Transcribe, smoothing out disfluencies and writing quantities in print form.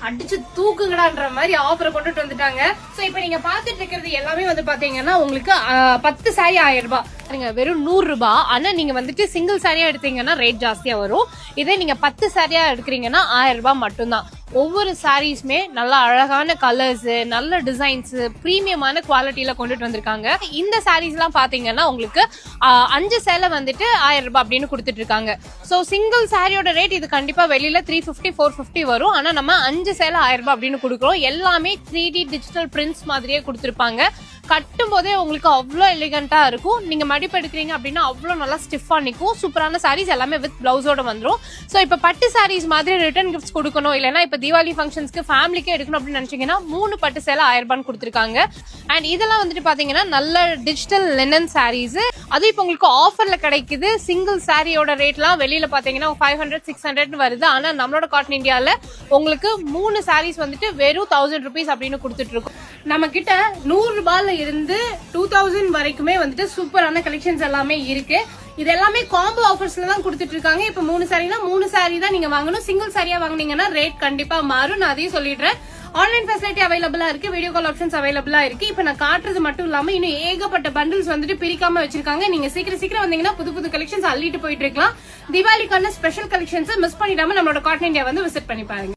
அடிச்சு தூக்குங்கடான்ற மாதிரி ஆஃபர் கொண்டுட்டு வந்துட்டாங்க. சோ இப்ப நீங்க பாத்துட்டு இருக்கிறது எல்லாமே வந்து பாத்தீங்கன்னா உங்களுக்கு 10 சாரி 1000 ரூபாய், நீங்க வெறும் 100 ரூபாய். ஆனா நீங்க வந்துட்டு சிங்கிள் சாரியா எடுத்தீங்கன்னா ரேட் ஜாஸ்தியா வரும். இதே நீங்க 10 சாரியா எடுக்கிறீங்கன்னா 1000 ரூபாய் மட்டும்தான். ஒவ்வொரு சாரீஸ்மே நல்ல அழகான கலர்ஸ், நல்ல டிசைன்ஸ், பிரீமியமான குவாலிட்டியில கொண்டுட்டு வந்திருக்காங்க. இந்த சாரீஸ் எல்லாம் பாத்தீங்கன்னா உங்களுக்கு 5 சேலை வந்துட்டு 1000 ரூபாய் அப்படின்னு கொடுத்துட்டு இருக்காங்க. சோ சிங்கிள் சாரியோட ரேட் இது கண்டிப்பா வெளியில 350 450 வரும். ஆனா நம்ம 5 சேலை 1000 ரூபாய் அப்படின்னு கொடுக்குறோம். எல்லாமே 3D டிஜிட்டல் பிரிண்ட்ஸ் மாதிரியே கொடுத்திருப்பாங்க. கட்டும் போதே உங்களுக்கு அவ்வளோ எலிகண்டா இருக்கும். நீங்க மடிப்பு எடுக்கிறீங்க அப்படின்னா அவ்வளோ நல்லா ஸ்டிஃபா நிற்கும். சூப்பரான சாரீஸ் எல்லாமே வித் பிளவுஸோட வந்துடும். ஸோ இப்போ பட்டு சாரீஸ் மாதிரி ரிட்டர்ன் கிஃப்ட்ஸ் கொடுக்கணும், இல்லைன்னா இப்போ தீபாவளி ஃபங்க்ஷன்ஸ்க்கு ஃபேமிலிக்கே எடுக்கணும் அப்படின்னு நினைச்சீங்கன்னா 3 பட்டு சேலை 1000 ரூபான்னு கொடுத்துருக்காங்க. அண்ட் இதெல்லாம் வந்துட்டு பாத்தீங்கன்னா நல்ல டிஜிட்டல் லினன் சாரீஸ். அதுவும் இப்போ உங்களுக்கு ஆஃபர்ல கிடைக்குது. சிங்கிள் சாரியோட ரேட்லாம் வெளியில பாத்தீங்கன்னா 500 600 வருது. ஆனா நம்மளோட காட்டன் இந்தியால உங்களுக்கு 3 சாரீஸ் வந்துட்டு வெறும் 1000 rupees அப்படின்னு கொடுத்துட்டு இருக்கோம். நம்ம கிட்ட 100 ரூபாயில இருந்து 2000 வரைக்குமே வந்துட்டு சூப்பரான கலெக்ஷன்ஸ் எல்லாமே இருக்கு. இது எல்லாமே காம்போ ஆஃபர்ஸ்ல தான் கொடுத்துட்டு இருக்காங்க. இப்ப 3 சாரினா 3 சாரி தான் நீங்க வாங்கணும். சிங்கிள் சாரியா வாங்குனீங்கன்னா ரேட் கண்டிப்பா மாறும். நான் அதையும் சொல்லிடுறேன். ஆன்லைன் ஃபெசிலிட்டி அவைலபிளா இருக்கு, வீடியோ கால் ஆப்ஷன்ஸ் அவைலபிளா இருக்கு. இப்ப நான் காட்டுறது மட்டும் இல்லாம இன்னும் ஏகப்பட்ட பண்டில்ஸ் வந்துட்டு பிரிக்காம வச்சிருக்காங்க. நீங்க சீக்கிரம் வந்தீங்கன்னா புது புது கலெக்ஷன்ஸ் அள்ளிட்டு போயிட்டு இருக்கலாம். தீபாவளிக்கான ஸ்பெஷல் கலெக்ஷன்ஸ் மிஸ் பண்ணிடாம நம்மளோட காட்டன் இந்தியா வந்து விசிட் பண்ணி பாருங்க.